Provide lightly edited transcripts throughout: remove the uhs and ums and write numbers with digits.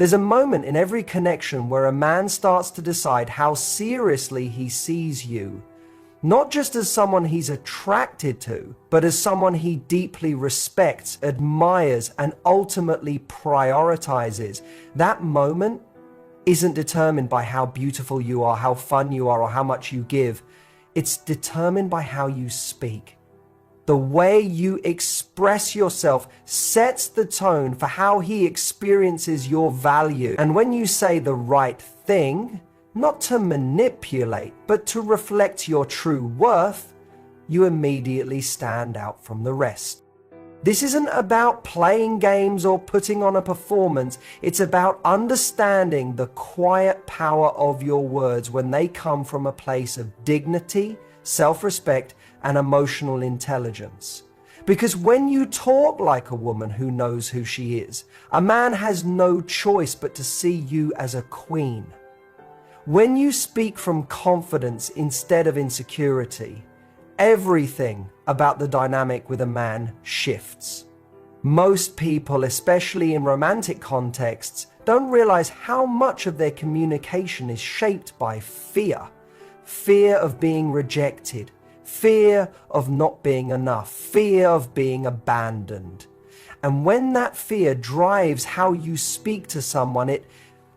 There's a moment in every connection where a man starts to decide how seriously he sees you, not just as someone he's attracted to, but as someone he deeply respects, admires, and ultimately prioritizes. That moment isn't determined by how beautiful you are, how fun you are, or how much you give. It's determined by how you speak. The way you express yourself sets the tone for how he experiences your value. And when you say the right thing, not to manipulate, but to reflect your true worth, you immediately stand out from the rest. This isn't about playing games or putting on a performance. It's about understanding the quiet power of your words when they come from a place of dignity, self-respect, and emotional intelligence. Because when you talk like a woman who knows who she is, a man has no choice but to see you as a queen. When you speak from confidence instead of insecurity, everything about the dynamic with a man shifts. Most people, especially in romantic contexts, don't realize how much of their communication is shaped by fear. Fear of being rejected, fear of not being enough, fear of being abandoned. And when that fear drives how you speak to someone, it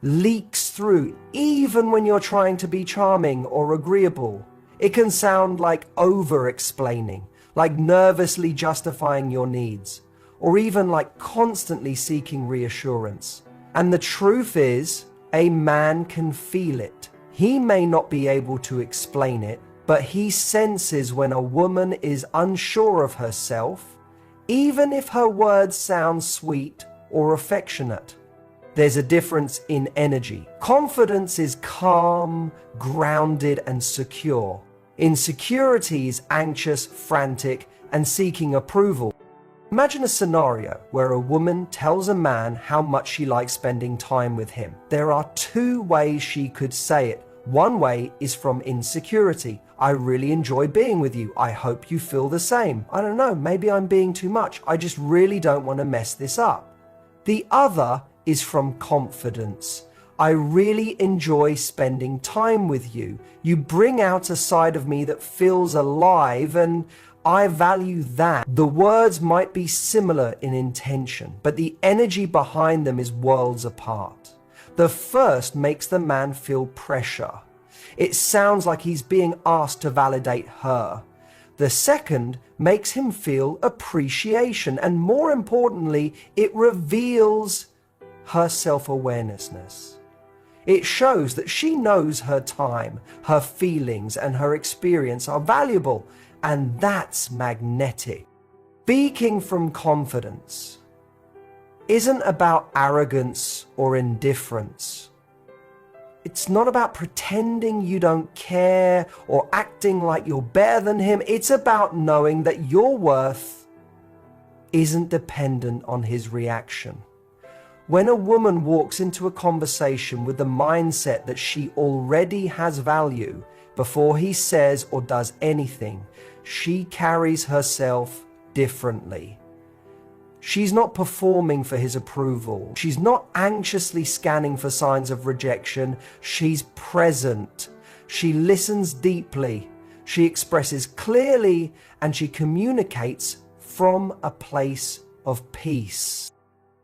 leaks through, even when you're trying to be charming or agreeable. It can sound like over-explaining, like nervously justifying your needs, or even like constantly seeking reassurance. And the truth is, a man can feel it. He may not be able to explain it, but he senses when a woman is unsure of herself, even if her words sound sweet or affectionate. There's a difference in energy. Confidence is calm, grounded, and secure. Insecurity is anxious, frantic, and seeking approval. Imagine a scenario where a woman tells a man how much she likes spending time with him. There are two ways she could say it. One way is from insecurity. I really enjoy being with you. I hope you feel the same. I don't know, maybe I'm being too much. I just really don't want to mess this up. The other is from confidence. I really enjoy spending time with you. You bring out a side of me that feels alive, and I value that. The words might be similar in intention, but the energy behind them is worlds apart. The first makes the man feel pressure. It sounds like he's being asked to validate her. The second makes him feel appreciation, and more importantly, it reveals her self-awareness. It shows that she knows her time, her feelings, and her experience are valuable, and that's magnetic. Speaking from confidence isn't about arrogance or indifference. It's not about pretending you don't care or acting like you're better than him. It's about knowing that your worth isn't dependent on his reaction. When a woman walks into a conversation with the mindset that she already has value before he says or does anything, she carries herself differently. She's not performing for his approval. She's not anxiously scanning for signs of rejection. She's present. She listens deeply. She expresses clearly, and she communicates from a place of peace.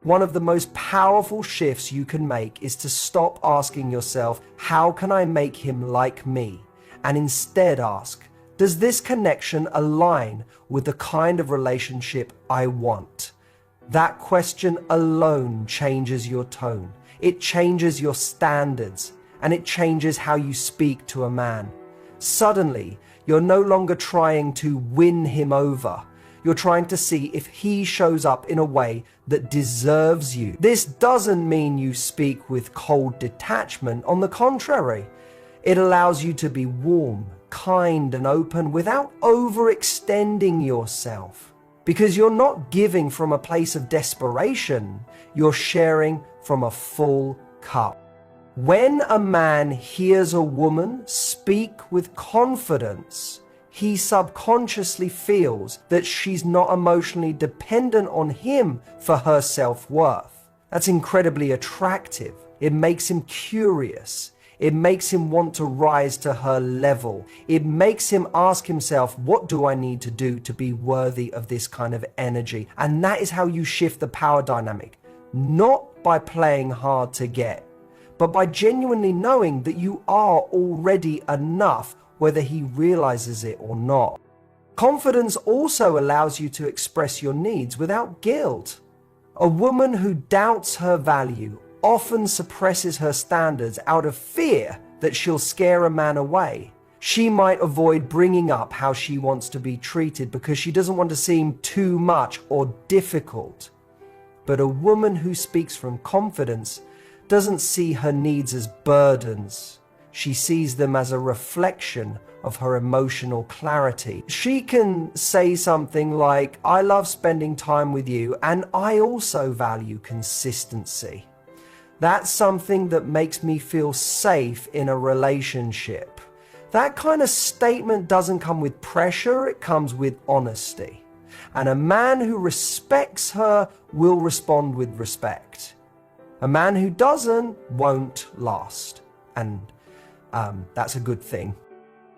One of the most powerful shifts you can make is to stop asking yourself, how can I make him like me? And instead ask, does this connection align with the kind of relationship I want? That question alone changes your tone. It changes your standards, and it changes how you speak to a man. Suddenly, you're no longer trying to win him over. You're trying to see if he shows up in a way that deserves you. This doesn't mean you speak with cold detachment. On the contrary, it allows you to be warm, kind, and open without overextending yourself. Because you're not giving from a place of desperation, you're sharing from a full cup. When a man hears a woman speak with confidence, he subconsciously feels that she's not emotionally dependent on him for her self-worth. That's incredibly attractive. It makes him curious. It makes him want to rise to her level. It makes him ask himself, what do I need to do to be worthy of this kind of energy? And that is how you shift the power dynamic. Not by playing hard to get, but by genuinely knowing that you are already enough, whether he realizes it or not. Confidence also allows you to express your needs without guilt. A woman who doubts her value often suppresses her standards out of fear that she'll scare a man away. She might avoid bringing up how she wants to be treated because she doesn't want to seem too much or difficult. But a woman who speaks from confidence doesn't see her needs as burdens. She sees them as a reflection of her emotional clarity. She can say something like, I love spending time with you, and I also value consistency. That's something that makes me feel safe in a relationship. That kind of statement doesn't come with pressure, it comes with honesty. And a man who respects her will respond with respect. A man who doesn't won't last. And that's a good thing.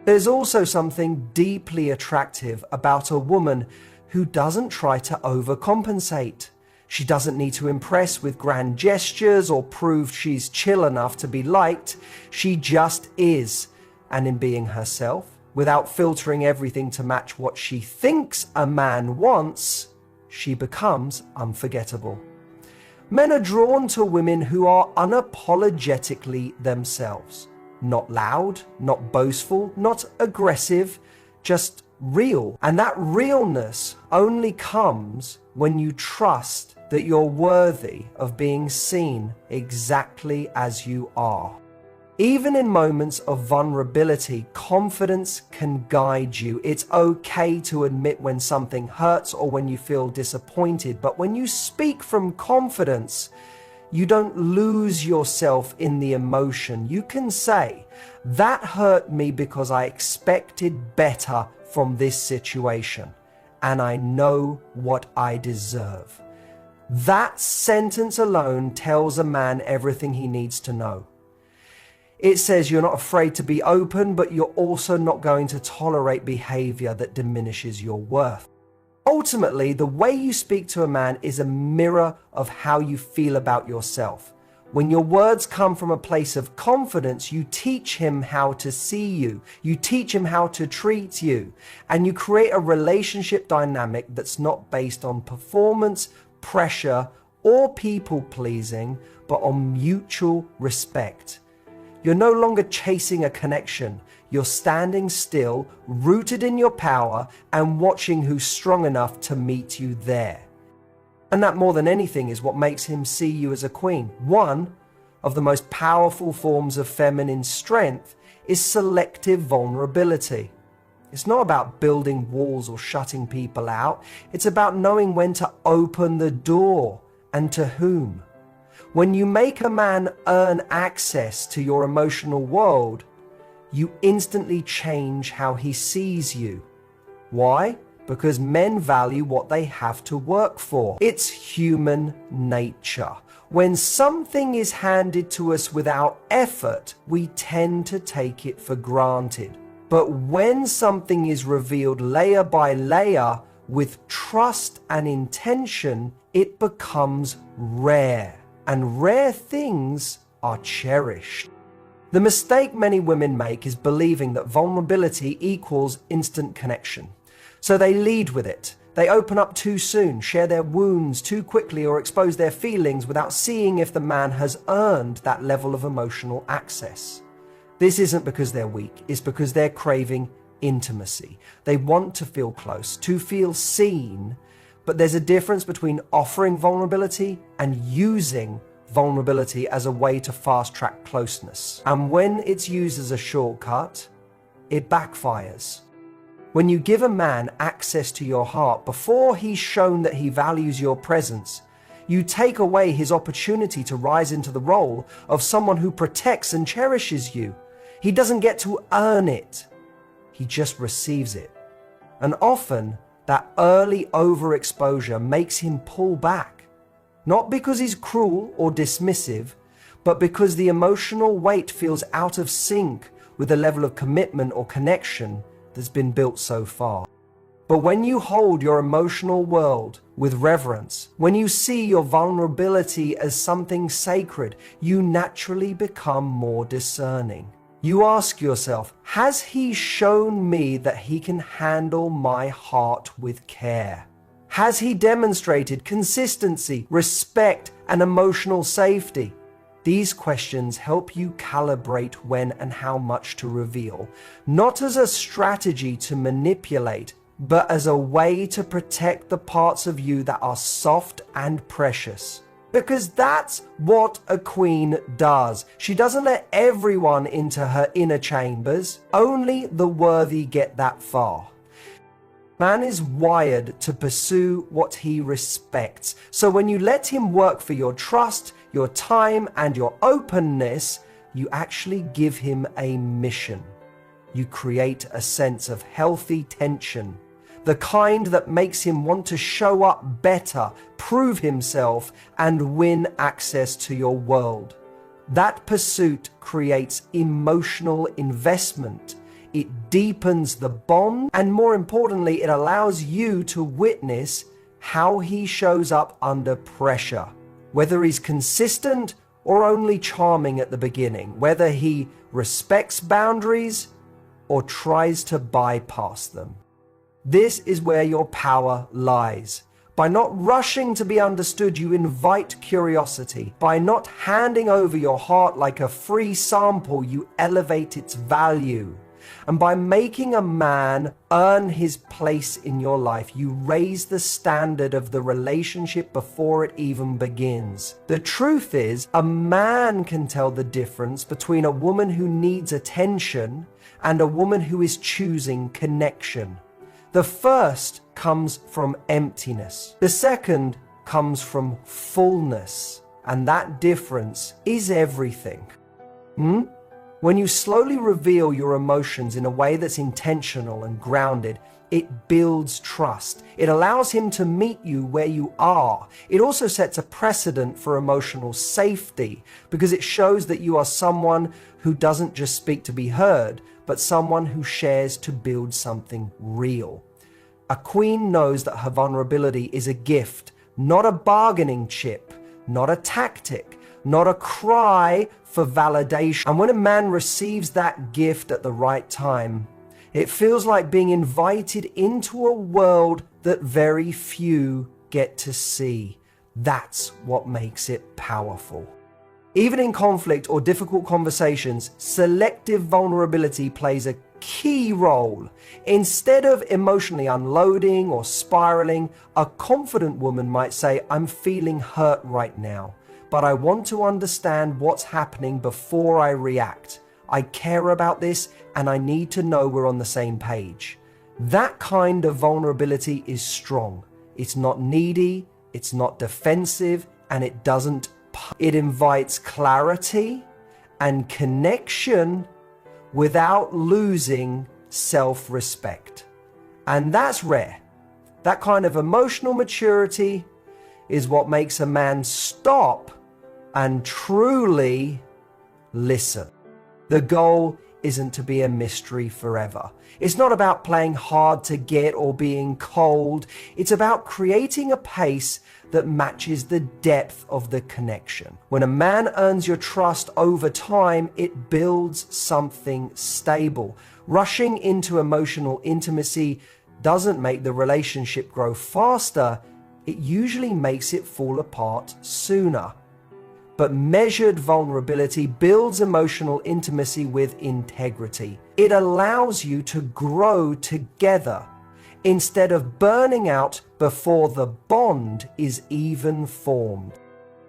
There's also something deeply attractive about a woman who doesn't try to overcompensate. She doesn't need to impress with grand gestures or prove she's chill enough to be liked. She just is. And in being herself, without filtering everything to match what she thinks a man wants, she becomes unforgettable. Men are drawn to women who are unapologetically themselves. Not loud, not boastful, not aggressive, just real. And that realness only comes when you trust that you're worthy of being seen exactly as you are. Even in moments of vulnerability, confidence can guide you. It's okay to admit when something hurts or when you feel disappointed, but when you speak from confidence, you don't lose yourself in the emotion. You can say, that hurt me because I expected better from this situation, and I know what I deserve. That sentence alone tells a man everything he needs to know. It says you're not afraid to be open, but you're also not going to tolerate behavior that diminishes your worth. Ultimately, the way you speak to a man is a mirror of how you feel about yourself. When your words come from a place of confidence, you teach him how to see you. You teach him how to treat you. And you create a relationship dynamic that's not based on performance, pressure, or people pleasing, but on mutual respect. You're no longer chasing a connection. You're standing still, rooted in your power, and watching who's strong enough to meet you there. And that, more than anything, is what makes him see you as a queen. One of the most powerful forms of feminine strength is selective vulnerability. It's not about building walls or shutting people out. It's about knowing when to open the door and to whom. When you make a man earn access to your emotional world, you instantly change how he sees you. Why? Because men value what they have to work for. It's human nature. When something is handed to us without effort, we tend to take it for granted. But when something is revealed layer by layer with trust and intention, it becomes rare. And rare things are cherished. The mistake many women make is believing that vulnerability equals instant connection. So they lead with it. They open up too soon, share their wounds too quickly, or expose their feelings without seeing if the man has earned that level of emotional access. This isn't because they're weak, it's because they're craving intimacy. They want to feel close, to feel seen, but there's a difference between offering vulnerability and using vulnerability as a way to fast-track closeness. And when it's used as a shortcut, it backfires. When you give a man access to your heart before he's shown that he values your presence, you take away his opportunity to rise into the role of someone who protects and cherishes you. He doesn't get to earn it. He just receives it. And often, that early overexposure makes him pull back. Not because he's cruel or dismissive, but because the emotional weight feels out of sync with the level of commitment or connection that's been built so far. But when you hold your emotional world with reverence, when you see your vulnerability as something sacred, you naturally become more discerning. You ask yourself, has he shown me that he can handle my heart with care? Has he demonstrated consistency, respect, and emotional safety? These questions help you calibrate when and how much to reveal, not as a strategy to manipulate, but as a way to protect the parts of you that are soft and precious. Because that's what a queen does. She doesn't let everyone into her inner chambers. Only the worthy get that far. Man is wired to pursue what he respects. So when you let him work for your trust, your time, and your openness, you actually give him a mission. You create a sense of healthy tension, the kind that makes him want to show up better, prove himself, and win access to your world. That pursuit creates emotional investment. It deepens the bond, and more importantly, it allows you to witness how he shows up under pressure. Whether he's consistent or only charming at the beginning, whether he respects boundaries or tries to bypass them. This is where your power lies. By not rushing to be understood, you invite curiosity. By not handing over your heart like a free sample, you elevate its value. And by making a man earn his place in your life, you raise the standard of the relationship before it even begins. The truth is, a man can tell the difference between a woman who needs attention and a woman who is choosing connection. The first comes from emptiness. The second comes from fullness. And that difference is everything. When you slowly reveal your emotions in a way that's intentional and grounded, it builds trust. It allows him to meet you where you are. It also sets a precedent for emotional safety because it shows that you are someone who doesn't just speak to be heard, but someone who shares to build something real. A queen knows that her vulnerability is a gift, not a bargaining chip, not a tactic, not a cry for validation. And when a man receives that gift at the right time, it feels like being invited into a world that very few get to see. That's what makes it powerful. Even in conflict or difficult conversations, selective vulnerability plays a key role. Instead of emotionally unloading or spiraling, a confident woman might say, "I'm feeling hurt right now, but I want to understand what's happening before I react. I care about this and I need to know we're on the same page." That kind of vulnerability is strong. It's not needy, it's not defensive, and it doesn't. It invites clarity and connection without losing self-respect. And that's rare. That kind of emotional maturity is what makes a man stop and truly listen. The goal isn't to be a mystery forever. It's not about playing hard to get or being cold. It's about creating a pace that matches the depth of the connection. When a man earns your trust over time, it builds something stable. Rushing into emotional intimacy doesn't make the relationship grow faster. It usually makes it fall apart sooner. But measured vulnerability builds emotional intimacy with integrity. It allows you to grow together instead of burning out before the bond is even formed.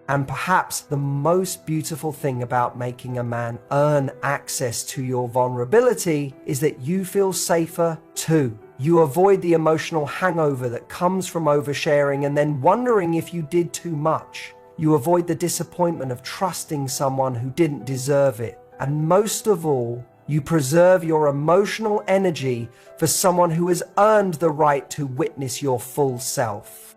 And perhaps the most beautiful thing about making a man earn access to your vulnerability is that you feel safer too. You avoid the emotional hangover that comes from oversharing and then wondering if you did too much. You avoid the disappointment of trusting someone who didn't deserve it. And most of all, you preserve your emotional energy for someone who has earned the right to witness your full self.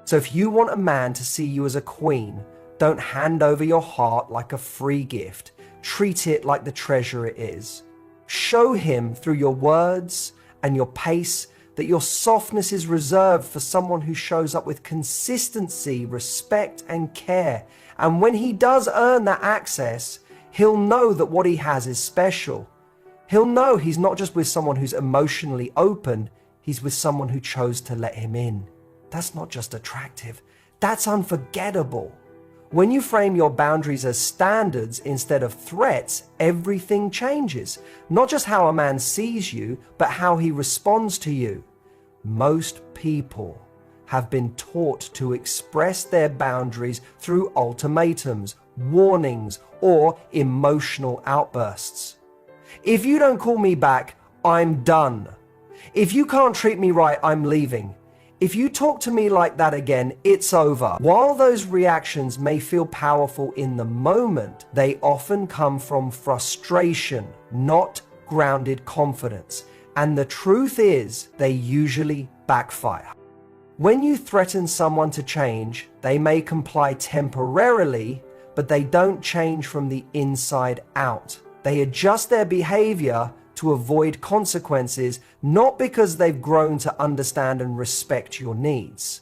So if you want a man to see you as a queen, don't hand over your heart like a free gift. Treat it like the treasure it is. Show him through your words and your pace that your softness is reserved for someone who shows up with consistency, respect, and care. And when he does earn that access, he'll know that what he has is special. He'll know he's not just with someone who's emotionally open, he's with someone who chose to let him in. That's not just attractive, that's unforgettable. When you frame your boundaries as standards instead of threats, everything changes. Not just how a man sees you, but how he responds to you. Most people have been taught to express their boundaries through ultimatums, warnings, or emotional outbursts. If you don't call me back, I'm done. If you can't treat me right, I'm leaving. If you talk to me like that again, it's over. While those reactions may feel powerful in the moment, they often come from frustration, not grounded confidence. And the truth is, they usually backfire. When you threaten someone to change, they may comply temporarily, but they don't change from the inside out. They adjust their behavior to avoid consequences, not because they've grown to understand and respect your needs.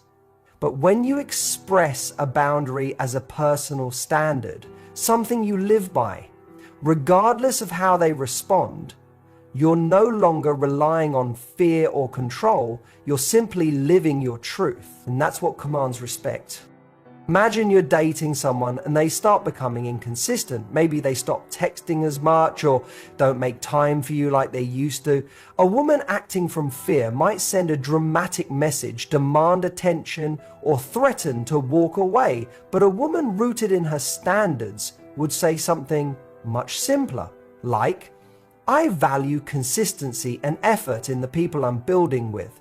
But when you express a boundary as a personal standard, something you live by, regardless of how they respond, you're no longer relying on fear or control, you're simply living your truth. And that's what commands respect. Imagine you're dating someone and they start becoming inconsistent. Maybe they stop texting as much or don't make time for you like they used to. A woman acting from fear might send a dramatic message, demand attention, or threaten to walk away. But a woman rooted in her standards would say something much simpler, like, I value consistency and effort in the people I'm building with.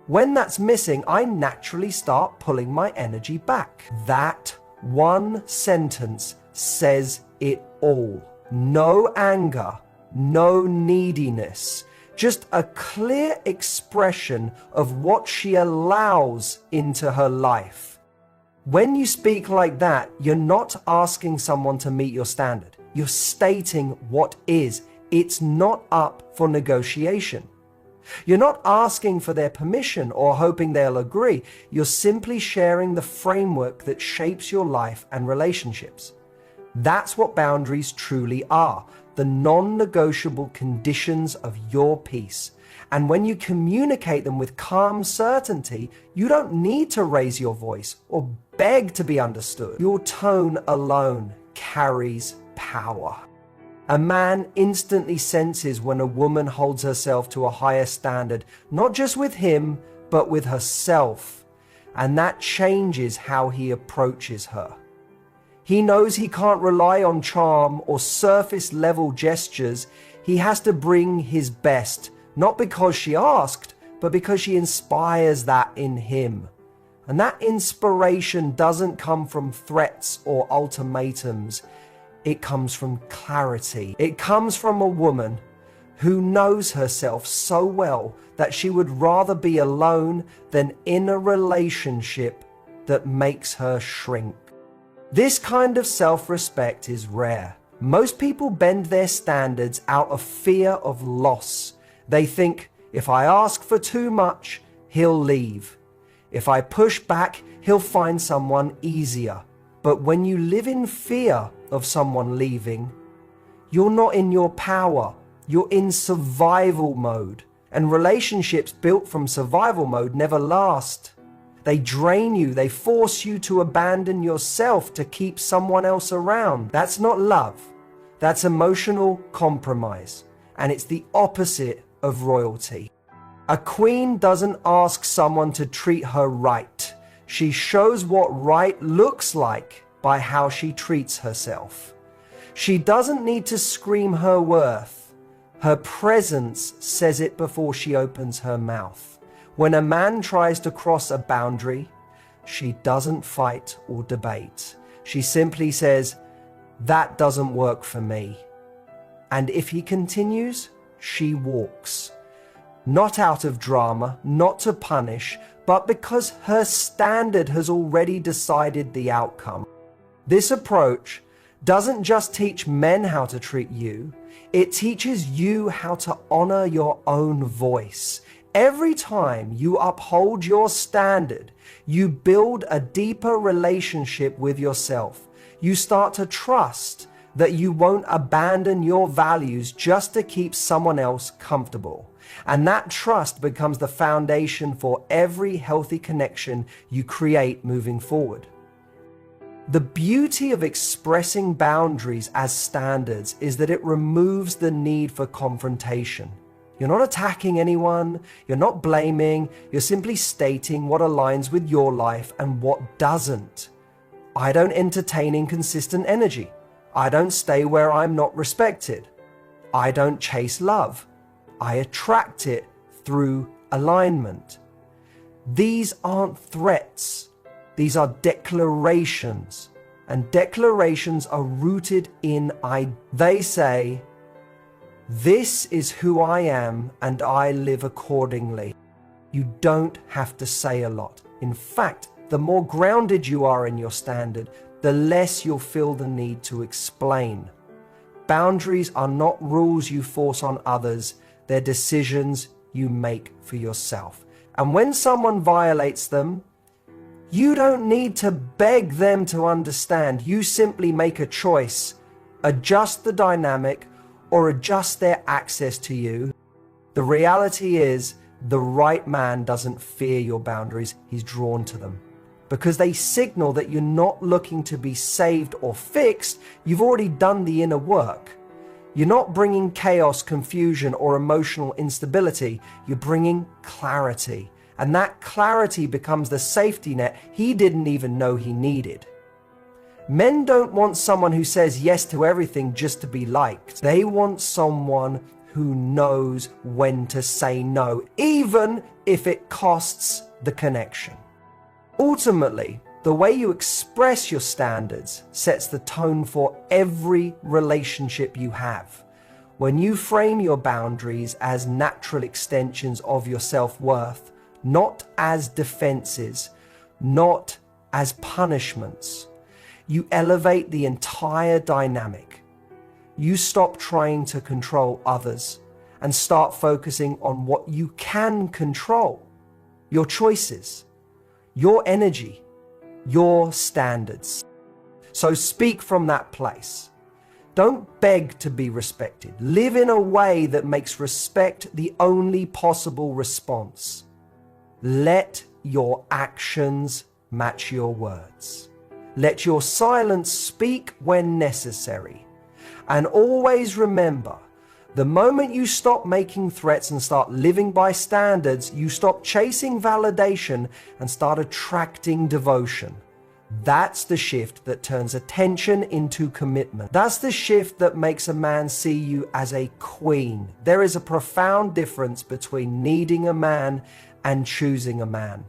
When that's missing, I naturally start pulling my energy back. That one sentence says it all. No anger, no neediness, just a clear expression of what she allows into her life. When you speak like that, you're not asking someone to meet your standard. You're stating what is. It's not up for negotiation. You're not asking for their permission or hoping they'll agree. You're simply sharing the framework that shapes your life and relationships. That's what boundaries truly are, the non-negotiable conditions of your peace. And when you communicate them with calm certainty, you don't need to raise your voice or beg to be understood. Your tone alone carries power. A man instantly senses when a woman holds herself to a higher standard, not just with him, but with herself. And that changes how he approaches her. He knows he can't rely on charm or surface level gestures. He has to bring his best, not because she asked, but because she inspires that in him. And that inspiration doesn't come from threats or ultimatums. It comes from clarity. It comes from a woman who knows herself so well that she would rather be alone than in a relationship that makes her shrink. This kind of self-respect is rare. Most people bend their standards out of fear of loss. They think, if I ask for too much, he'll leave. If I push back, he'll find someone easier. But when you live in fear of someone leaving, you're not in your power. You're in survival mode. And relationships built from survival mode never last. They drain you. They force you to abandon yourself to keep someone else around. That's not love. That's emotional compromise. And it's the opposite of royalty. A queen doesn't ask someone to treat her right. She shows what right looks like by how she treats herself. She doesn't need to scream her worth. Her presence says it before she opens her mouth. When a man tries to cross a boundary, she doesn't fight or debate. She simply says, that doesn't work for me. And if he continues, she walks. not out of drama, not to punish, but because her standard has already decided the outcome. This approach doesn't just teach men how to treat you, it teaches you how to honor your own voice. Every time you uphold your standard, you build a deeper relationship with yourself. You start to trust that you won't abandon your values just to keep someone else comfortable. And that trust becomes the foundation for every healthy connection you create moving forward. The beauty of expressing boundaries as standards is that it removes the need for confrontation. You're not attacking anyone, you're not blaming, you're simply stating what aligns with your life and what doesn't. I don't entertain inconsistent energy. I don't stay where I'm not respected. I don't chase love. I attract it through alignment. These aren't threats. These are declarations. And declarations are rooted in they say, this is who I am and I live accordingly. You don't have to say a lot. In fact, the more grounded you are in your standard, the less you'll feel the need to explain. Boundaries are not rules you force on others, they're decisions you make for yourself. And when someone violates them, you don't need to beg them to understand. You simply make a choice, adjust the dynamic, or adjust their access to you. The reality is, the right man doesn't fear your boundaries, he's drawn to them. Because they signal that you're not looking to be saved or fixed, you've already done the inner work. You're not bringing chaos, confusion, or emotional instability, you're bringing clarity. And that clarity becomes the safety net he didn't even know he needed. Men don't want someone who says yes to everything just to be liked. They want someone who knows when to say no, even if it costs the connection. Ultimately, the way you express your standards sets the tone for every relationship you have. When you frame your boundaries as natural extensions of your self-worth, not as defenses, not as punishments, you elevate the entire dynamic. You stop trying to control others and start focusing on what you can control: your choices, your energy, your standards. So speak from that place. Don't beg to be respected. Live in a way that makes respect the only possible response. Let your actions match your words. Let your silence speak when necessary. And always remember, the moment you stop making threats and start living by standards, you stop chasing validation and start attracting devotion. That's the shift that turns attention into commitment. That's the shift that makes a man see you as a queen. There is a profound difference between needing a man and choosing a man.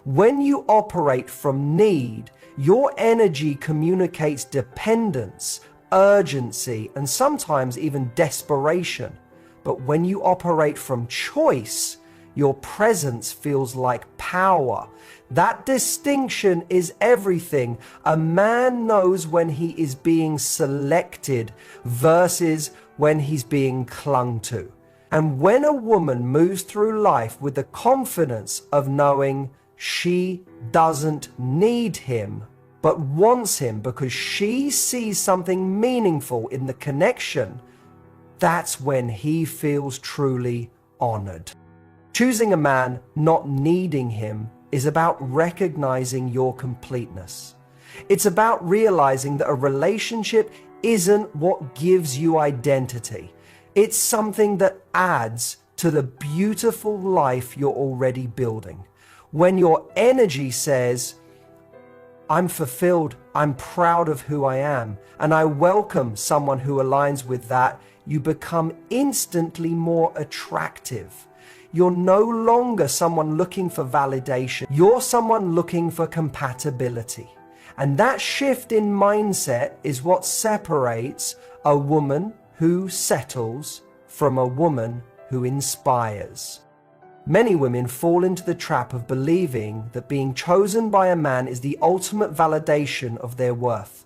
When you operate from need, your energy communicates dependence, urgency, and sometimes even desperation. But when you operate from choice, your presence feels like power. That distinction is everything. A man knows when he is being selected versus when he's being clung to. And when a woman moves through life with the confidence of knowing she doesn't need him, but wants him because she sees something meaningful in the connection, that's when he feels truly honored. Choosing a man, not needing him, is about recognizing your completeness. It's about realizing that a relationship isn't what gives you identity. It's something that adds to the beautiful life you're already building. When your energy says, I'm fulfilled, I'm proud of who I am, and I welcome someone who aligns with that, you become instantly more attractive. You're no longer someone looking for validation. You're someone looking for compatibility. And that shift in mindset is what separates a woman who settles from a woman who inspires. Many women fall into the trap of believing that being chosen by a man is the ultimate validation of their worth.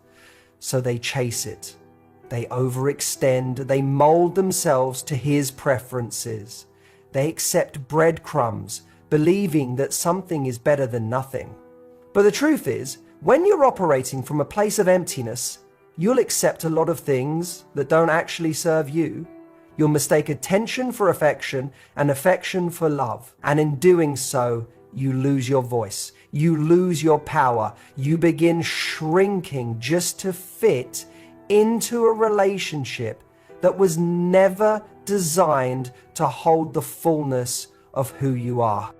So they chase it. They overextend. They mold themselves to his preferences. They accept breadcrumbs, believing that something is better than nothing. But the truth is, when you're operating from a place of emptiness, you'll accept a lot of things that don't actually serve you. You'll mistake attention for affection and affection for love. And in doing so, you lose your voice. You lose your power. You begin shrinking just to fit into a relationship that was never designed to hold the fullness of who you are.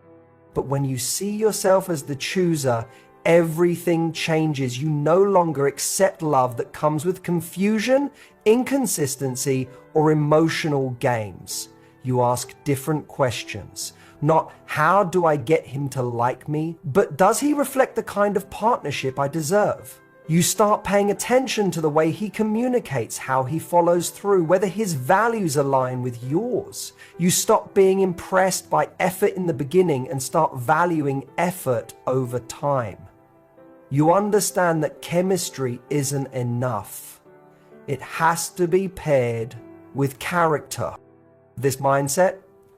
But when you see yourself as the chooser, everything changes. You no longer accept love that comes with confusion, inconsistency, or emotional games. You ask different questions. Not how do I get him to like me, but does he reflect the kind of partnership I deserve? You start paying attention to the way he communicates, how he follows through, whether his values align with yours. You stop being impressed by effort in the beginning and start valuing effort over time. You understand that chemistry isn't enough. It has to be paired with character. This mindset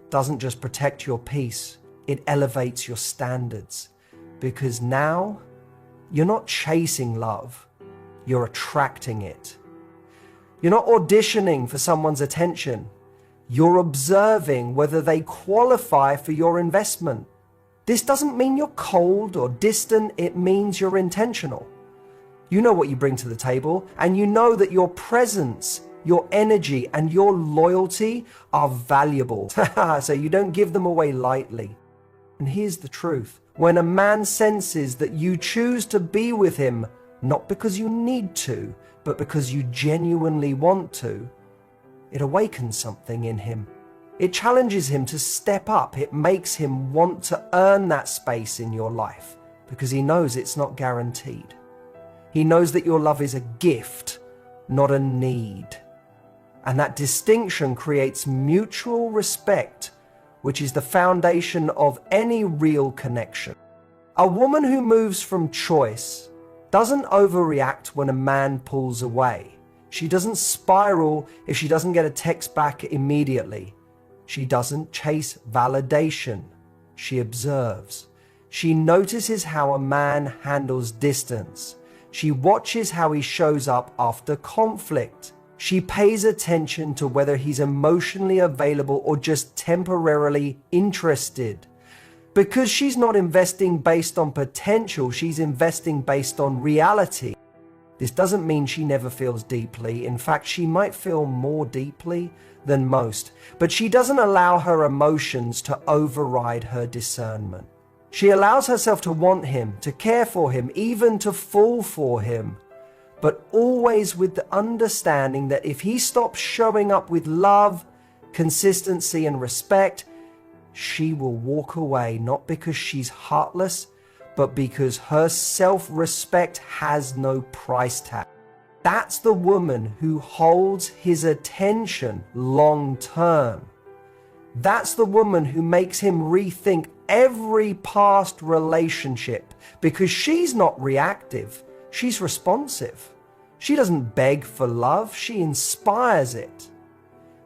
doesn't just protect your peace, it elevates your standards. Because now, you're not chasing love, you're attracting it. You're not auditioning for someone's attention, you're observing whether they qualify for your investment. This doesn't mean you're cold or distant, it means you're intentional. You know what you bring to the table, and you know that your presence, your energy, and your loyalty are valuable. So you don't give them away lightly. And here's the truth. When a man senses that you choose to be with him, not because you need to, but because you genuinely want to, it awakens something in him. It challenges him to step up. It makes him want to earn that space in your life because he knows it's not guaranteed. He knows that your love is a gift, not a need. And that distinction creates mutual respect, which is the foundation of any real connection. A woman who moves from choice doesn't overreact when a man pulls away. She doesn't spiral if she doesn't get a text back immediately. She doesn't chase validation. She observes. She notices how a man handles distance. She watches how he shows up after conflict. She pays attention to whether he's emotionally available or just temporarily interested. Because she's not investing based on potential, she's investing based on reality. This doesn't mean she never feels deeply. In fact, she might feel more deeply than most, but she doesn't allow her emotions to override her discernment. She allows herself to want him, to care for him, even to fall for him, but always with the understanding that if he stops showing up with love, consistency, and respect, she will walk away, not because she's heartless, but because her self-respect has no price tag. That's the woman who holds his attention long term. That's the woman who makes him rethink every past relationship because she's not reactive, she's responsive. She doesn't beg for love, she inspires it.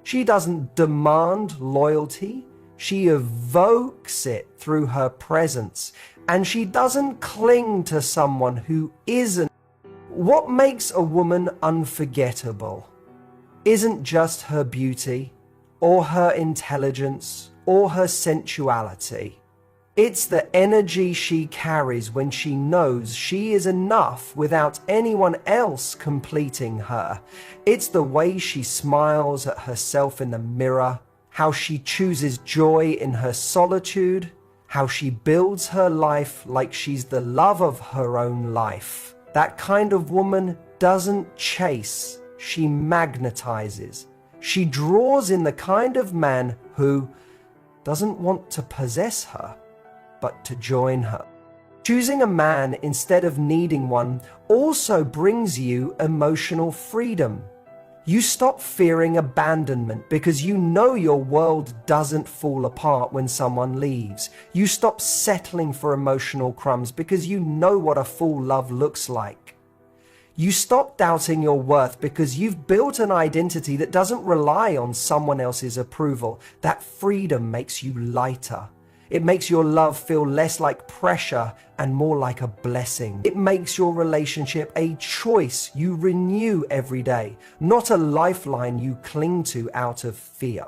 She doesn't demand loyalty, she evokes it through her presence. And she doesn't cling to someone who isn't. What makes a woman unforgettable isn't just her beauty or her intelligence or her sensuality. It's the energy she carries when she knows she is enough without anyone else completing her. It's the way she smiles at herself in the mirror, how she chooses joy in her solitude, how she builds her life like she's the love of her own life. That kind of woman doesn't chase, she magnetizes. She draws in the kind of man who doesn't want to possess her, but to join her. Choosing a man instead of needing one also brings you emotional freedom. You stop fearing abandonment because you know your world doesn't fall apart when someone leaves. You stop settling for emotional crumbs because you know what a full love looks like. You stop doubting your worth because you've built an identity that doesn't rely on someone else's approval. That freedom makes you lighter. It makes your love feel less like pressure and more like a blessing. It makes your relationship a choice you renew every day, not a lifeline you cling to out of fear.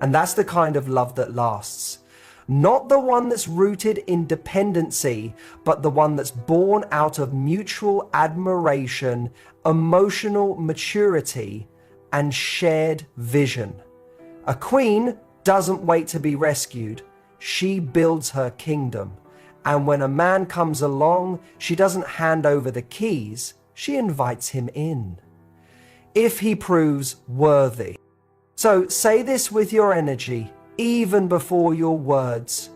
And that's the kind of love that lasts. Not the one that's rooted in dependency, but the one that's born out of mutual admiration, emotional maturity, and shared vision. A queen doesn't wait to be rescued. She builds her kingdom. And when a man comes along, she doesn't hand over the keys, she invites him in. If he proves worthy. So say this with your energy, even before your words.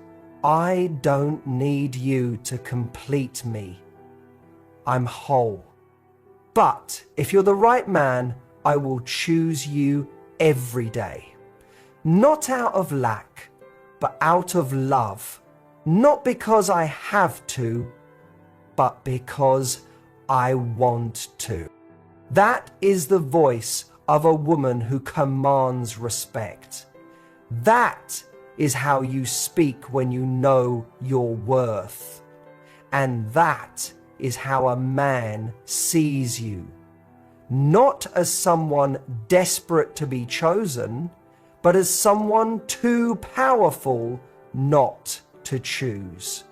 I don't need you to complete me. I'm whole. But if you're the right man, I will choose you every day. Not out of lack, but out of love. Not because I have to, but because I want to. That is the voice of a woman who commands respect. That is how you speak when you know your worth. And that is how a man sees you. Not as someone desperate to be chosen, but as someone too powerful not to choose.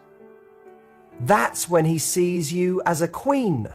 That's when he sees you as a queen.